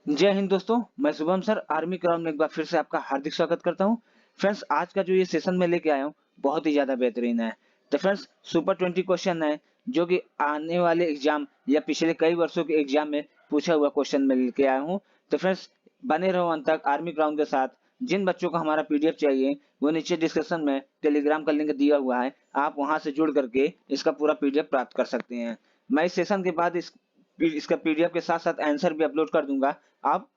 जय हिंद दोस्तों, मैं शुभम सर आर्मी क्राउन में एक बार फिर से आपका हार्दिक स्वागत करता हूं। फ्रेंड्स, आज का जो ये सेशन मैं लेके आया हूं बहुत ही ज़्यादा बेहतरीन है। तो फ्रेंड्स, सुपर 20 क्वेश्चन है जो कि आने वाले एग्जाम या पिछले कई वर्षों के एग्जाम में पूछा हुआ क्वेश्चन मैं लेके आया हूं। तो फ्रेंड्स, बने रहो अंत तक आर्मी क्राउन के साथ। जिन बच्चों को हमारा पीडीएफ चाहिए वो नीचे डिस्क्रिप्शन में टेलीग्राम का लिंक दिया हुआ है, आप वहां से जुड़ करके इसका पूरा पीडीएफ प्राप्त कर सकते हैं। मैं इस सेशन के बाद इसका पीडीएफ के साथ साथ आंसर भी अपलोड कर दूंगा। आप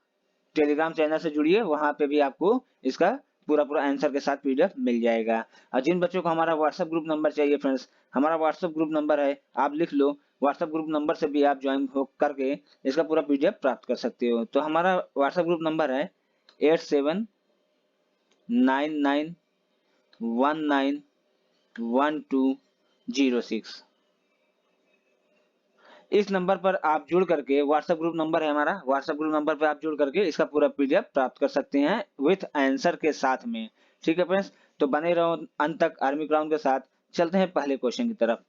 टेलीग्राम चैनल से जुड़िए, वहां पे भी आपको इसका पूरा पूरा आंसर के साथ पीडीएफ मिल जाएगा। और जिन बच्चों को हमारा व्हाट्सएप ग्रुप नंबर चाहिए फ्रेंड्स, हमारा व्हाट्सएप ग्रुप नंबर है, आप लिख लो। व्हाट्सएप ग्रुप नंबर से भी आप ज्वाइन हो करके इसका पूरा पीडीएफ प्राप्त कर सकते हो। तो हमारा व्हाट्सएप ग्रुप नंबर है 8799191206। इस नंबर पर आप जुड़ करके, व्हाट्सएप ग्रुप नंबर है हमारा, व्हाट्सएप ग्रुप नंबर पर आप जुड़ करके इसका पूरा पीडीएफ प्राप्त कर सकते हैं विथ आंसर के साथ में। ठीक है फ्रेंड्स, तो बने रहो अंत तक आर्मी क्राउन के साथ। चलते हैं पहले क्वेश्चन की तरफ।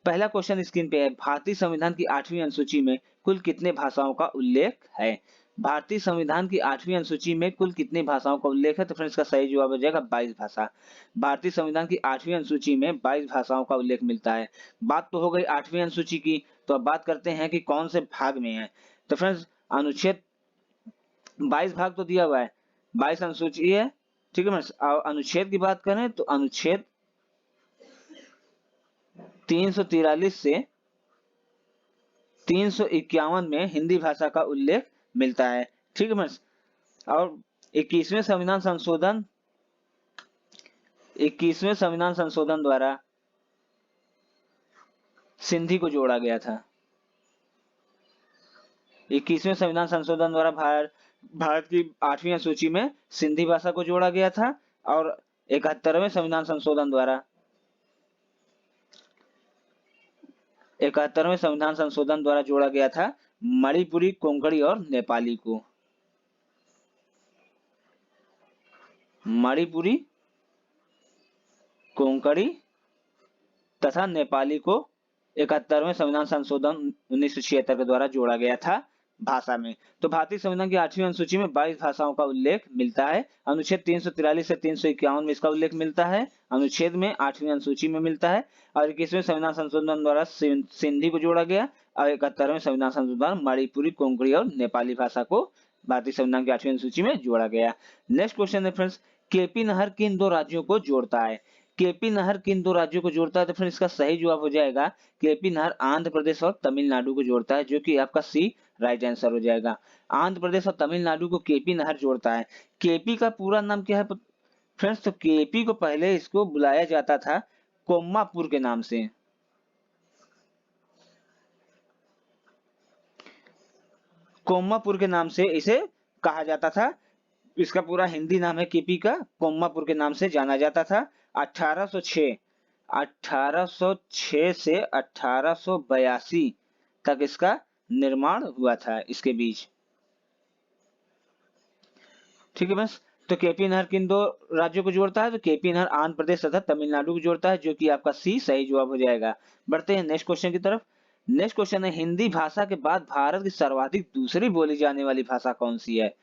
पहला क्वेश्चन स्क्रीन पे है, भारतीय संविधान की 8वीं अनुसूची में कुल कितने भाषाओं का उल्लेख है? भारतीय संविधान की 8वीं अनुसूची में कुल कितनी भाषाओं का उल्लेख है? तो फ्रेंड्स, इसका सही जवाब हो जाएगा 22 भाषा। भारतीय संविधान की 8वीं अनुसूची में 22 भाषाओं का उल्लेख मिलता है। बात तो हो गई 8वीं अनुसूची की, तो अब बात करते हैं कि कौन से भाग में है। तो फ्रेंड्स, अनुच्छेद 22 भाग तो दिया हुआ है, 22 अनुसूची है। ठीक है फ्रेंड्स, अनुच्छेद की बात करें तो अनुच्छेद 343 से 351 में हिंदी भाषा का उल्लेख मिलता है। ठीक है फ्रेंड्स, और 21वें संविधान संशोधन 21वें संविधान संशोधन द्वारा सिंधी को जोड़ा गया था। 21वें संविधान संशोधन द्वारा भारत की 8वीं अनुसूची में सिंधी भाषा को जोड़ा गया था, और 71वें संविधान संशोधन द्वारा 71वें संविधान संशोधन द्वारा जोड़ा गया था मणिपुरी, कोंकणी और नेपाली को। मणिपुरी, कोंकणी तथा नेपाली को 71वें संविधान संशोधन 1976 के द्वारा जोड़ा गया था भाषा में। तो भारतीय संविधान की 8वीं अनुसूची में 22 भाषाओं का उल्लेख मिलता है। अनुच्छेद 343 से 351 में इसका उल्लेख मिलता है, अनुच्छेद में 8वीं अनुसूची में मिलता है, और 21वें संविधान संशोधन द्वारा सिंधी को जोड़ा गया, और 71वें संविधान संशोधन मणिपुरी, कोंकणी और नेपाली भाषा को भारतीय संविधान की 8वीं अनुसूची में जोड़ा गया। नेक्स्ट क्वेश्चन है फ्रेंड्स, केपी नहर किन दो राज्यों को जोड़ता है? केपी नहर किन दो राज्यों को जोड़ता है? तो फ्रेंड्स, इसका सही जवाब हो जाएगा केपी नहर आंध्र प्रदेश और तमिलनाडु को जोड़ता है, जो कि आपका सी राइट आंसर हो जाएगा। आंध्र प्रदेश और तमिलनाडु को केपी नहर जोड़ता है। केपी का पूरा नाम क्या है फ्रेंड्स? तो केपी को पहले इसको बुलाया जाता था कोम्मापुर के नाम से। कोम्मापुर के नाम से इसे कहा जाता था। इसका पूरा हिंदी नाम है केपी का, कोम्मापुर के नाम से जाना जाता था। 1806 से 1882 तक इसका निर्माण हुआ था इसके बीच। ठीक है बस, तो केपी नहर किन दो राज्यों को जोड़ता है? तो केपी नहर आंध्र प्रदेश तथा तमिलनाडु को जोड़ता है, जो कि आपका सी सही जवाब हो जाएगा। बढ़ते हैं नेक्स्ट क्वेश्चन की तरफ। नेक्स्ट क्वेश्चन है, हिंदी भाषा के बाद भारत की सर्वाधिक दूसरी बोली जाने वाली भाषा कौन सी है?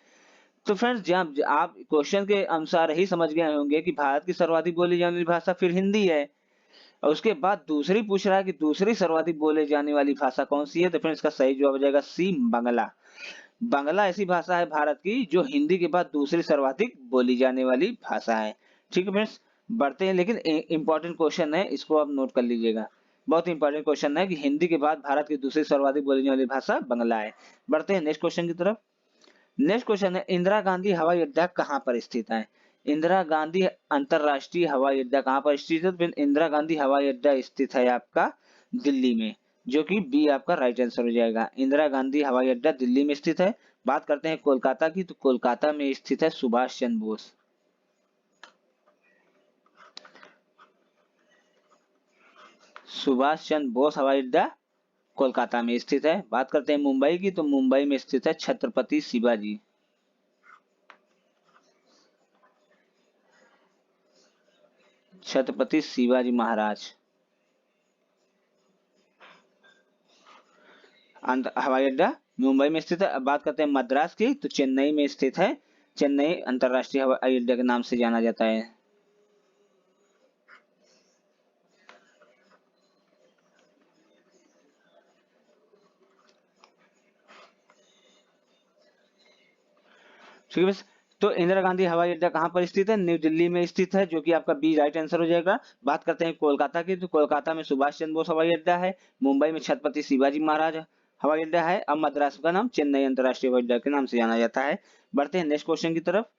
तो फ्रेंड्स, जब आप क्वेश्चन के अनुसार ही समझ गए होंगे कि भारत की सर्वाधिक बोली जाने वाली भाषा फिर हिंदी है, और उसके बाद दूसरी पूछ रहा है कि दूसरी सर्वाधिक बोले जाने वाली भाषा कौन सी है? तो फ्रेंड्स, इसका सही जवाब हो जाएगा सी बांग्ला। बांग्ला ऐसी भाषा है भारत की जो हिंदी के बाद दूसरी सर्वाधिक बोली जाने वाली भाषा है। ठीक है फ्रेंड्स, बढ़ते हैं, लेकिन इंपॉर्टेंट क्वेश्चन है, इसको आप नोट कर लीजिएगा। बहुत इंपॉर्टेंट क्वेश्चन है कि हिंदी के बाद भारत की दूसरी सर्वाधिक बोली जाने वाली भाषा बांग्ला है। बढ़ते हैं नेक्स्ट क्वेश्चन की तरफ। नेक्स्ट क्वेश्चन है, इंदिरा गांधी हवाई अड्डा कहाँ पर स्थित है? इंदिरा गांधी अंतरराष्ट्रीय हवाई अड्डा कहाँ पर स्थित है? तो इंदिरा गांधी हवाई अड्डा स्थित है आपका दिल्ली में, जो कि बी आपका राइट आंसर हो जाएगा। इंदिरा गांधी हवाई अड्डा दिल्ली में स्थित है। बात करते हैं कोलकाता की, तो कोलकाता में स्थित है सुभाष चंद्र बोस। सुभाष चंद्र बोस हवाई अड्डा कोलकाता में स्थित है। बात करते हैं मुंबई की, तो मुंबई में स्थित है छत्रपति शिवाजी। छत्रपति शिवाजी महाराज हवाई अड्डा मुंबई में स्थित है। अब बात करते हैं मद्रास की, तो चेन्नई में स्थित है। चेन्नई अंतरराष्ट्रीय हवाई अड्डा के नाम से जाना जाता है। ठीक है बस। तो इंदिरा गांधी हवाई अड्डा कहाँ पर स्थित है? न्यू दिल्ली में स्थित है, जो कि आपका बी राइट आंसर हो जाएगा। बात करते हैं कोलकाता की, तो कोलकाता में सुभाष चंद्र बोस हवाई अड्डा है। मुंबई में छत्रपति शिवाजी महाराज हवाई अड्डा है। अब मद्रास का नाम चेन्नई अंतरराष्ट्रीय हवाई अड्डा के नाम से जाना जाता है। बढ़ते हैं नेक्स्ट क्वेश्चन की तरफ।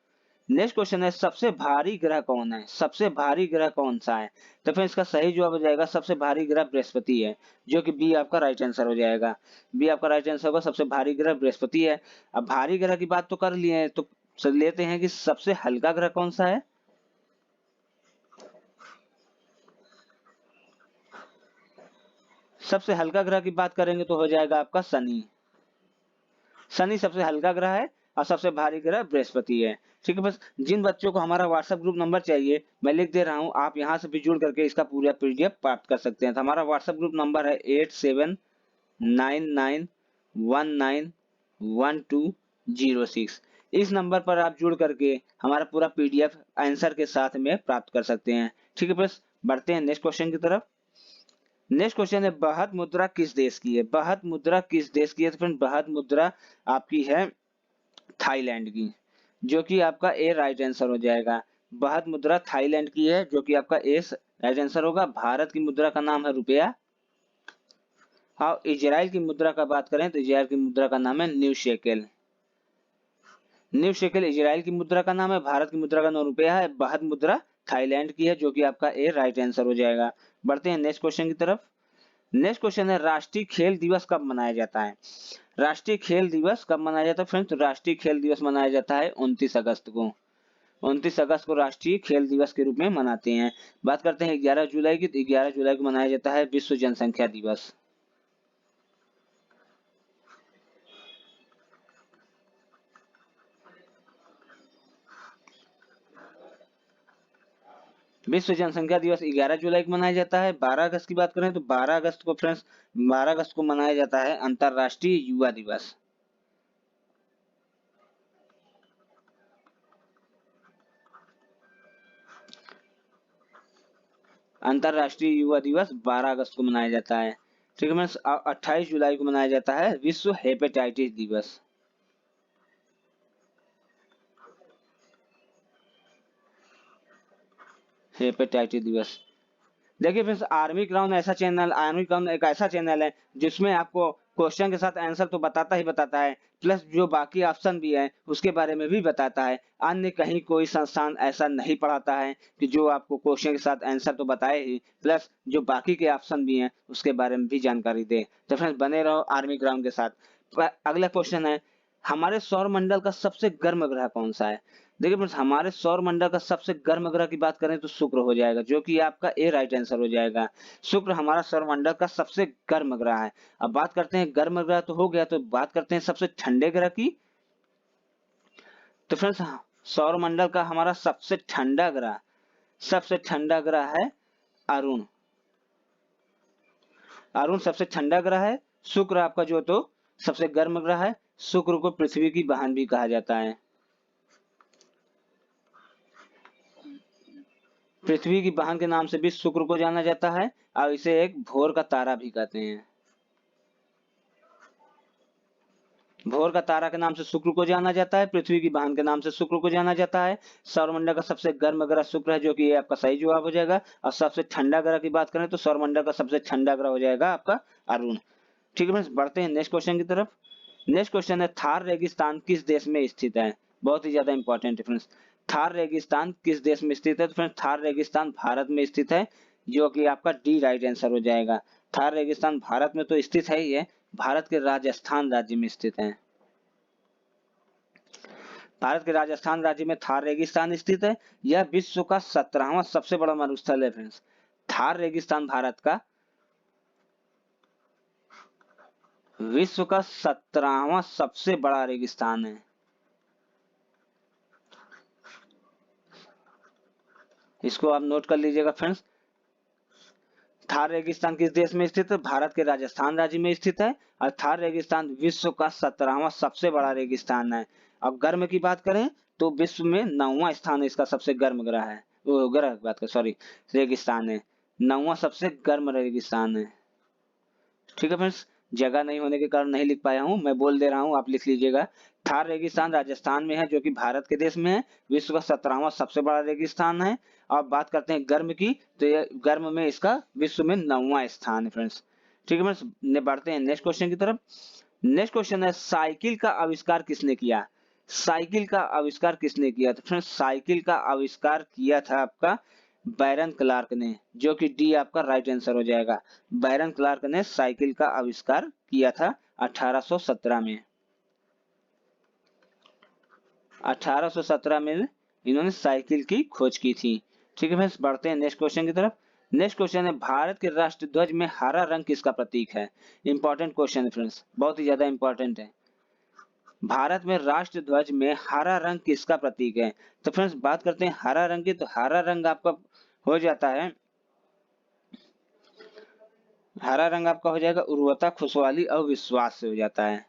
नेक्स्ट क्वेश्चन है, सबसे भारी ग्रह कौन है? सबसे भारी ग्रह कौन सा है? तो फिर इसका सही जवाब हो जाएगा, सबसे भारी ग्रह बृहस्पति है, जो कि बी आपका राइट आंसर हो जाएगा। बी आपका राइट आंसर होगा, सबसे भारी ग्रह बृहस्पति है। अब भारी ग्रह की बात तो कर लिए हैं, तो लेते हैं कि सबसे हल्का ग्रह कौन सा है। सबसे हल्का ग्रह की बात करेंगे तो हो जाएगा आपका शनि। शनि सबसे हल्का ग्रह है और सबसे भारी ग्रह बृहस्पति है। ठीक है बस। जिन बच्चों को हमारा व्हाट्सएप ग्रुप नंबर चाहिए, मैं लिख दे रहा हूं, आप यहां से भी जुड़ करके इसका पूरा पीडीएफ प्राप्त कर सकते हैं। तो हमारा व्हाट्सएप ग्रुप नंबर है 8799191206। इस नंबर पर आप जुड़ करके हमारा पूरा पीडीएफ आंसर के साथ में प्राप्त कर सकते हैं। ठीक है बस। बढ़ते हैं नेक्स्ट क्वेश्चन की तरफ। नेक्स्ट क्वेश्चन है, बहत मुद्रा किस देश की है? बहत मुद्रा किस देश की है? तो फ्रेंड बहत मुद्रा आपकी है थाईलैंड की, जो कि आपका ए राइट आंसर हो जाएगा। बहत मुद्रा थाईलैंड की है, जो कि आपका ए राइट आंसर होगा। भारत की मुद्रा का नाम है रुपया। हाँ, इजराइल की मुद्रा का बात करें तो इजराइल की मुद्रा का नाम है new shekel. New shekel Israel की मुद्रा का नाम है। भारत की मुद्रा का नाम रुपया है। बहत मुद्रा थाईलैंड की है, जो कि आपका ए राइट आंसर हो जाएगा। बढ़ते हैं नेक्स्ट क्वेश्चन की तरफ। नेक्स्ट क्वेश्चन है, राष्ट्रीय खेल दिवस कब मनाया जाता है? राष्ट्रीय खेल दिवस कब मनाया जाता है फ्रेंड्स? तो राष्ट्रीय खेल दिवस मनाया जाता है 29 अगस्त को। 29 अगस्त को राष्ट्रीय खेल दिवस के रूप में मनाते हैं। बात करते हैं 11 जुलाई की, तो 11 जुलाई को मनाया जाता है विश्व जनसंख्या दिवस। विश्व जनसंख्या दिवस 11 जुलाई को मनाया जाता है। 12 अगस्त की बात करें तो 12 अगस्त को फ्रेंड्स, 12 अगस्त को मनाया जाता है अंतरराष्ट्रीय युवा दिवस। अंतरराष्ट्रीय युवा दिवस 12 अगस्त को मनाया जाता है। ठीक है फ्रेंड्स। 28 जुलाई को मनाया जाता है विश्व हेपेटाइटिस दिवस। हेपेटाइटिस दिवस। देखिए फ्रेंड्स, आर्मी क्राउन एक ऐसा चैनल है जिसमें आपको क्वेश्चन के साथ आंसर तो बताता है, प्लस जो बाकी ऑप्शन भी है उसके बारे में भी बताता है। अन्य कहीं कोई संस्थान ऐसा नहीं पढ़ाता है कि जो आपको क्वेश्चन के साथ आंसर तो बताए ही, प्लस जो बाकी के ऑप्शन भी हैं उसके बारे में भी जानकारी दे। तो फ्रेंड्स बने रहो आर्मी क्राउन के साथ। अगला क्वेश्चन है, हमारे सौर मंडल का सबसे गर्म ग्रह कौन सा है? देखिए फ्रेंड्स, हमारे सौर मंडल का सबसे गर्म ग्रह की बात करें तो शुक्र हो जाएगा, जो कि आपका ए राइट आंसर हो जाएगा। शुक्र हमारा सौर मंडल का सबसे गर्म ग्रह है। अब बात करते हैं, गर्म ग्रह तो हो गया, तो बात करते हैं सबसे ठंडे ग्रह की। तो फ्रेंड्स, सौर मंडल का हमारा सबसे ठंडा ग्रह है अरुण। अरुण सबसे ठंडा ग्रह है। शुक्र आपका जो तो सबसे गर्म ग्रह है। शुक्र को पृथ्वी की बहन भी कहा जाता है। पृथ्वी की बहन के नाम से भी शुक्र को जाना जाता है, और इसे एक भोर का तारा भी कहते हैं। भोर का तारा के नाम से शुक्र को जाना जाता है। पृथ्वी की बहन के नाम से शुक्र को जाना जाता है। सौरमंडल का सबसे गर्म ग्रह शुक्र है, जो कि ये आपका सही जवाब हो जाएगा। और सबसे ठंडा ग्रह की बात करें तो सौरमंडल का सबसे ठंडा ग्रह हो जाएगा आपका अरुण। ठीक है फ्रेंड्स, बढ़ते हैं नेक्स्ट क्वेश्चन की तरफ। नेक्स्ट क्वेश्चन है, थार रेगिस्तान किस देश में स्थित है? बहुत ही ज्यादा इंपॉर्टेंट है फ्रेंड्स। थार रेगिस्तान किस देश में स्थित है? तो फ्रेंड्स थार रेगिस्तान भारत में स्थित है, जो कि आपका डी राइट आंसर हो जाएगा। थार रेगिस्तान भारत में तो स्थित है ही है, भारत के राजस्थान राज्य में स्थित है। भारत के राजस्थान राज्य में थार रेगिस्तान स्थित है। यह विश्व का 17वां सबसे बड़ा मरुस्थल है फ्रेंड्स। थार रेगिस्तान भारत का विश्व का 17वां सबसे बड़ा रेगिस्तान है। इसको आप नोट कर लीजिएगा फ्रेंड्स। थार रेगिस्तान किस देश में स्थित है? भारत के राजस्थान राज्य में स्थित है और थार रेगिस्तान विश्व का 17वां सबसे बड़ा रेगिस्तान है। अब गर्म की बात करें तो विश्व में 9वां स्थान इसका सबसे गर्म ग्रह है, वो ग्रह की बात कर सॉरी रेगिस्तान है, 9वां सबसे गर्म रेगिस्तान है। ठीक है फ्रेंड्स, जगह नहीं होने के कारण नहीं लिख पाया हूं, मैं बोल दे रहा हूं, आप लिख लीजिएगा। थार रेगिस्तान राजस्थान में है जो कि भारत के देश में है, विश्व का 17वां सबसे बड़ा रेगिस्तान है। अब बात करते हैं गर्म की, तो ये गर्म में इसका विश्व में 9वां स्थान है फ्रेंड्स। ठीक है फ्रेंड्स, बढ़ते हैं नेक्स्ट क्वेश्चन की तरफ। नेक्स्ट क्वेश्चन है साइकिल का आविष्कार किसने किया? साइकिल का आविष्कार किसने किया? तो फ्रेंड्स साइकिल का आविष्कार किया था आपका बैरन क्लार्क ने, जो कि डी आपका राइट आंसर हो जाएगा। बैरन क्लार्क ने साइकिल का आविष्कार किया था 1817 में। 1817 में इन्होंने साइकिल की खोज की थी। ठीक है फ्रेंड्स, बढ़ते हैं नेक्स्ट क्वेश्चन की तरफ। नेक्स्ट क्वेश्चन है भारत के राष्ट्र ध्वज में हरा रंग किसका प्रतीक है? इंपॉर्टेंट क्वेश्चन है फ्रेंड्स, बहुत ही ज्यादा इंपॉर्टेंट है। भारत में राष्ट्र ध्वज में हरा रंग किसका प्रतीक है? तो फ्रेंड्स बात करते हैं हरा रंग की, तो हरा रंग आपका हो जाता है, हरा रंग आपका हो जाएगा उर्वरता, खुशहाली और विश्वास से हो जाता है।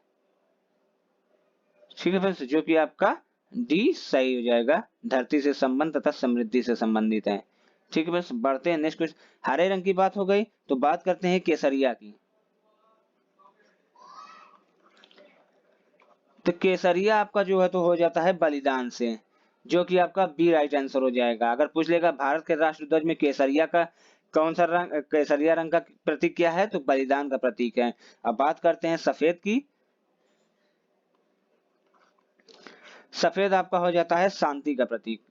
ठीक है फ्रेंड्स, जो कि आपका डी सही हो जाएगा, धरती से संबंध तथा समृद्धि से संबंधित है। ठीक है फ्रेंड्स, बढ़ते हैं नेक्स्ट क्वेश्चन। हरे रंग की बात हो गई, तो बात करते हैं केसरिया की। तो केसरिया आपका जो है तो हो जाता है बलिदान से, जो कि आपका बी राइट आंसर हो जाएगा। अगर पूछ लेगा भारत के राष्ट्र ध्वज में केसरिया का कौन सा रंग, केसरिया रंग का प्रतीक क्या है, तो बलिदान का प्रतीक है। अब बात करते हैं सफेद की। सफेद आपका हो जाता है शांति का प्रतीक,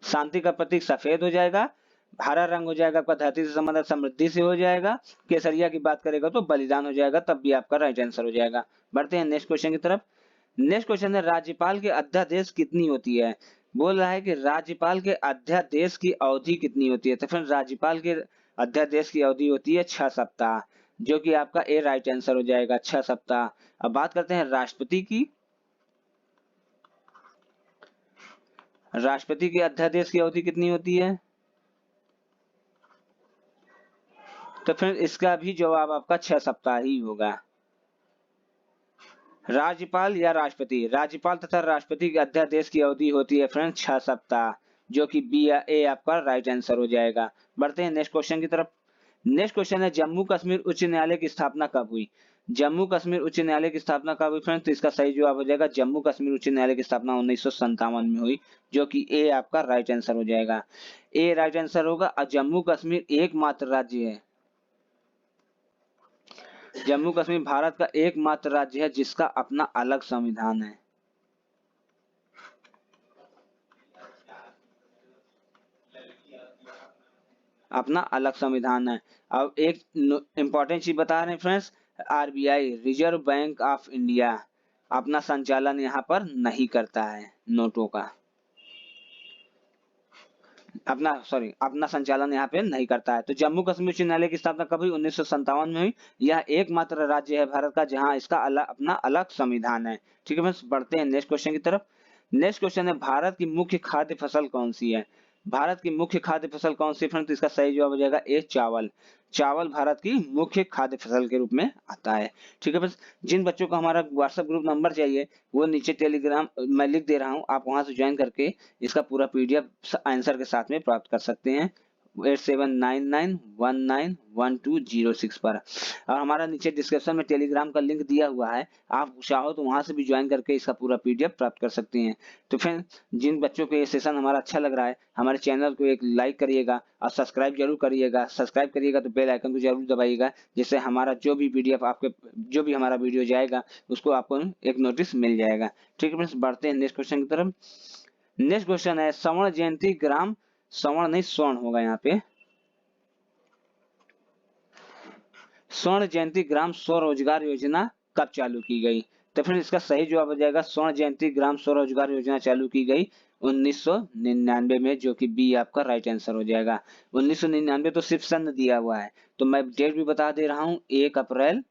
शांति का प्रतीक सफेद हो जाएगा। हरा रंग हो जाएगा आपका धरती से संबंधित समृद्धि से हो जाएगा। केसरिया की बात करेगा तो बलिदान हो जाएगा, तब भी आपका राइट आंसर हो जाएगा। बढ़ते हैं नेक्स्ट क्वेश्चन की तरफ। नेक्स्ट क्वेश्चन है राज्यपाल के अध्यादेश कितनी होती है? बोल रहा है कि राज्यपाल के अध्यादेश की अवधि कितनी होती है? तो फ्रेंड राज्यपाल के अध्यादेश की अवधि होती है 6 सप्ताह, जो कि आपका ए राइट आंसर हो जाएगा, 6 सप्ताह। अब बात करते हैं राष्ट्रपति की। राष्ट्रपति के अध्यादेश की अवधि कितनी होती है? तो फिर इसका भी जवाब आपका 6 सप्ताह ही होगा। राज्यपाल या राष्ट्रपति, राज्यपाल तथा राष्ट्रपति के अध्यादेश की अवधि होती है फ्रेंड 6 सप्ताह, जो कि बी या ए आपका राइट आंसर हो जाएगा। बढ़ते हैं नेक्स्ट क्वेश्चन की तरफ। नेक्स्ट क्वेश्चन है जम्मू कश्मीर उच्च न्यायालय की स्थापना कब हुई? जम्मू कश्मीर उच्च न्यायालय की स्थापना कब हुई फ्रेंड? तो इसका सही जवाब हो जाएगा जम्मू कश्मीर उच्च न्यायालय की स्थापना 1957 में हुई, जो कि ए आपका राइट आंसर हो जाएगा। ए राइट आंसर होगा। और जम्मू कश्मीर एकमात्र राज्य है, जम्मू कश्मीर भारत का एकमात्र राज्य है जिसका अपना अलग संविधान है। अपना अलग संविधान है। अब एक इंपॉर्टेंट चीज बता रहे हैं friends, RBI reserve bank of India अपना संचालन यहाँ पर नहीं करता है नोटों का, अपना संचालन यहाँ पे नहीं करता है। तो जम्मू कश्मीर उच्च न्यायालय की स्थापना कब हुई? 1957 में हुई। यह एकमात्र राज्य है भारत का जहां इसका अपना अलग संविधान है। ठीक है फ्रेंड्स, बढ़ते हैं नेक्स्ट क्वेश्चन की तरफ। नेक्स्ट क्वेश्चन है भारत की मुख्य खाद्य फसल कौन सी है? भारत की मुख्य खाद्य फसल कौन सी फ्रेंड्स? इसका सही जवाब हो जाएगा ए चावल। चावल भारत की मुख्य खाद्य फसल के रूप में आता है। ठीक है फ्रेंड्स, जिन बच्चों को हमारा व्हाट्सएप ग्रुप नंबर चाहिए वो नीचे टेलीग्राम मैं लिख दे रहा हूँ, आप वहां से ज्वाइन करके इसका पूरा पीडीएफ आंसर के साथ में प्राप्त कर सकते हैं 8799191206 पर। और हमारा नीचे डिस्क्रिप्शन में टेलीग्राम का लिंक दिया हुआ है, आप चाहो तो वहां से भी ज्वाइन करके इसका पूरा पीडीएफ प्राप्त कर सकते हैं। तो फिर जिन बच्चों को ये सेशन हमारा अच्छा लग रहा है, हमारे चैनल को एक लाइक करिएगा और सब्सक्राइब जरूर करिएगा। सब्सक्राइब करिएगा तो बेल आइकन को जरूर दबाइएगा, जिससे हमारा जो भी पीडीएफ आपके जो भी हमारा वीडियो जाएगा उसको आपको एक नोटिस मिल जाएगा। ठीक है फ्रेंड्स, बढ़ते हैं नेक्स्ट क्वेश्चन की तरफ। नेक्स्ट क्वेश्चन है स्वर्ण जयंती ग्राम, स्वर्ण नहीं स्वर्ण होगा यहाँ पे, स्वर्ण जयंती ग्राम स्वरोजगार योजना कब चालू की गई? तो फिर इसका सही जवाब हो जाएगा स्वर्ण जयंती ग्राम स्वरोजगार योजना चालू की गई 1999 में, जो कि बी आपका राइट आंसर हो जाएगा। 1999 तो सिर्फ सन दिया हुआ है, तो मैं डेट भी बता दे रहा हूं 1 अप्रैल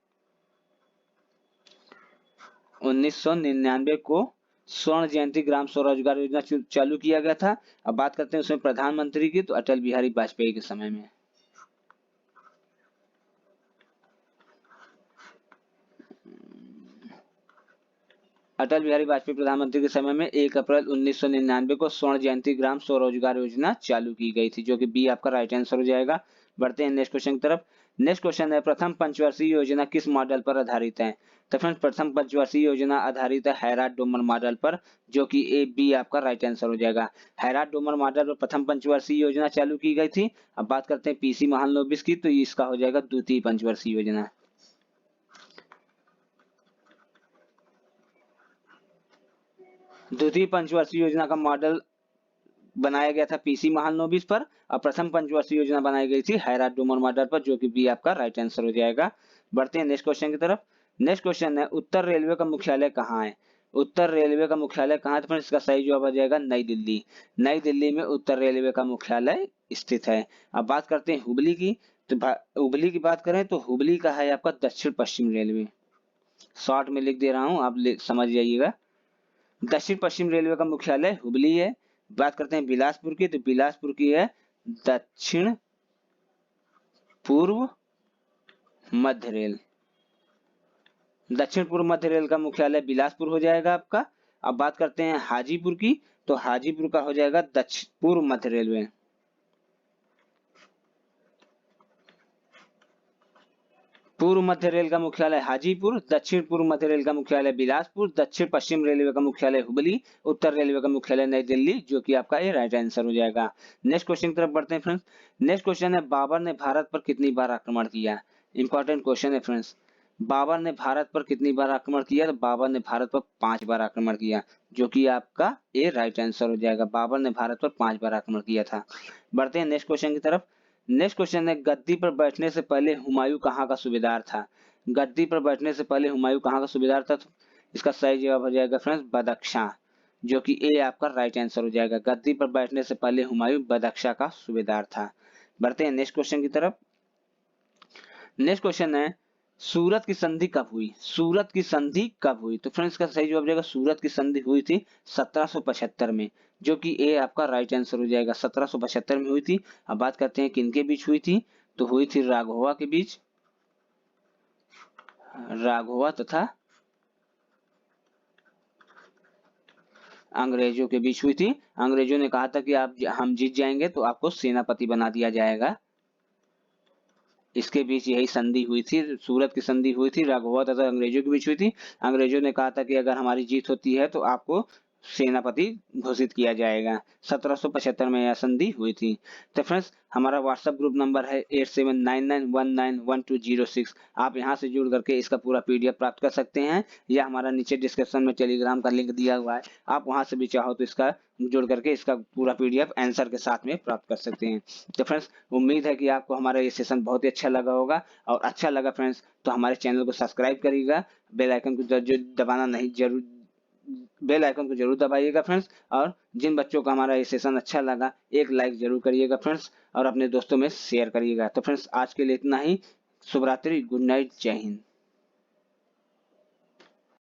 1999 को स्वर्ण जयंती ग्राम स्वरोजगार योजना चालू किया गया था। अब बात करते हैं उसमें प्रधानमंत्री की, तो अटल बिहारी वाजपेयी के समय में। अटल बिहारी वाजपेयी प्रधानमंत्री के समय में 1 अप्रैल 1999 को स्वर्ण जयंती ग्राम स्वरोजगार योजना चालू की गई थी, जो कि बी आपका राइट आंसर हो जाएगा। बढ़ते हैं नेक्स्ट क्वेश्चन की तरफ। नेक्स्ट क्वेश्चन है, प्रथम पंचवर्षीय योजना किस मॉडल पर आधारित है? तो फ्रेंड्स, प्रथम पंचवर्षीय योजना आधारित है हैराट डोमर मॉडल पर, जो कि ए बी आपका राइट आंसर हो जाएगा। हैराट डोमर मॉडल पर प्रथम पंचवर्षीय योजना चालू की गई थी। अब बात करते हैं पीसी महालनोबिस की, तो इसका हो जाएगा द्वितीय पंचवर्षीय योजना। द्वितीय पंचवर्षीय योजना का मॉडल बनाया गया था पीसी महालनोबिस पर, और प्रथम पंचवर्षीय योजना बनाई गई थी हैराट डोमर मॉडल पर, जो कि बी आपका राइट आंसर हो जाएगा। बढ़ते हैं नेक्स्ट क्वेश्चन की तरफ। नेक्स्ट क्वेश्चन है, उत्तर रेलवे का मुख्यालय कहाँ है? उत्तर रेलवे का मुख्यालय कहाँ है? तो फ्रेंड्स, इसका सही जवाब आ जाएगा नई दिल्ली। नई दिल्ली में उत्तर रेलवे का मुख्यालय स्थित है। अब बात करते हैं हुबली की, तो हुबली की बात करें तो हुबली का है आपका दक्षिण पश्चिम रेलवे। शॉर्ट में लिख दे रहा हूं, आप समझ जाइएगा। दक्षिण पश्चिम रेलवे का मुख्यालय हुबली है। बात करते हैं बिलासपुर की, तो बिलासपुर की है दक्षिण पूर्व मध्य रेल। दक्षिण पूर्व मध्य रेल का मुख्यालय बिलासपुर हो जाएगा आपका। अब बात करते हैं हाजीपुर की, तो हाजीपुर का हो जाएगा दक्षिण पूर्व मध्य रेलवे। पूर्व मध्य रेल का मुख्यालय हाजीपुर, दक्षिण पूर्व मध्य रेल का मुख्यालय बिलासपुर, दक्षिण पश्चिम रेलवे का मुख्यालय हुबली, उत्तर रेलवे का मुख्यालय नई दिल्ली, जो कि आपका ये राइट आंसर हो जाएगा। नेक्स्ट क्वेश्चन की तरफ बढ़ते हैं फ्रेंड्स। नेक्स्ट क्वेश्चन है, बाबर ने भारत पर कितनी बार आक्रमण किया? इंपॉर्टेंट क्वेश्चन है फ्रेंड्स। बाबर ने भारत पर कितनी बार आक्रमण किया? तो बाबर ने भारत पर 5 बार आक्रमण किया, जो कि आपका ये राइट आंसर हो जाएगा। बाबर ने भारत पर 5 बार आक्रमण किया था। बढ़ते हैं नेक्स्ट क्वेश्चन की तरफ। नेक्स्ट क्वेश्चन है, गद्दी पर बैठने से पहले हुमायूं कहाँ का सूबेदार था? गद्दी पर बैठने से पहले हुमायूं कहाँ का सूबेदार था? तो इसका सही जवाब हो जाएगा फ्रेंड्स बदख्शां, जो कि ए आपका राइट आंसर हो जाएगा। गद्दी पर बैठने से पहले हुमायूं बदख्शां का सूबेदार था। बढ़ते हैं नेक्स्ट क्वेश्चन की तरफ। नेक्स्ट क्वेश्चन है, सूरत की संधि कब हुई? सूरत की संधि कब हुई? तो फ्रेंड्स, का सही जवाब जाएगा सूरत की संधि हुई थी 1775 में, जो कि ए आपका राइट आंसर हो जाएगा। 1775 में हुई थी। अब बात करते हैं किनके बीच हुई थी, तो हुई थी राघोवा के बीच, राघोवा तथा अंग्रेजों के बीच हुई थी। अंग्रेजों ने कहा था कि हम जीत जाएंगे तो आपको सेनापति बना दिया जाएगा। इसके बीच यही संधि हुई थी, सूरत की संधि हुई थी, राघोवा तथा अंग्रेजों के बीच हुई थी। अंग्रेजों ने कहा था कि अगर हमारी जीत होती है तो आपको सेनापति घोषित किया जाएगा। 1775 में यह संधि हुई थी। तो फ्रेंड्स, हमारा व्हाट्सएप ग्रुप नंबर है 8799191206। आप यहां से जुड़ करके इसका पूरा पीडीएफ प्राप्त कर सकते हैं, या हमारा नीचे डिस्क्रिप्शन में टेलीग्राम का लिंक दिया हुआ है, आप वहां से भी चाहो तो इसका जुड़ करके इसका पूरा पीडीएफ आंसर के साथ में प्राप्त कर सकते हैं। तो फ्रेंड्स, उम्मीद है कि आपको हमारा ये सेशन बहुत ही अच्छा लगा होगा, और अच्छा लगा फ्रेंड्स तो हमारे चैनल को सब्सक्राइब करिएगा, बेल आइकन को दबाना नहीं जरूर बेल आइकन को जरूर दबाइएगा फ्रेंड्स। और जिन बच्चों को हमारा ये सेशन अच्छा लगा, एक लाइक जरूर करिएगा फ्रेंड्स, और अपने दोस्तों में शेयर करिएगा। तो फ्रेंड्स, आज के लिए इतना ही। शुभ रात्रि, गुड नाइट, जय हिंद।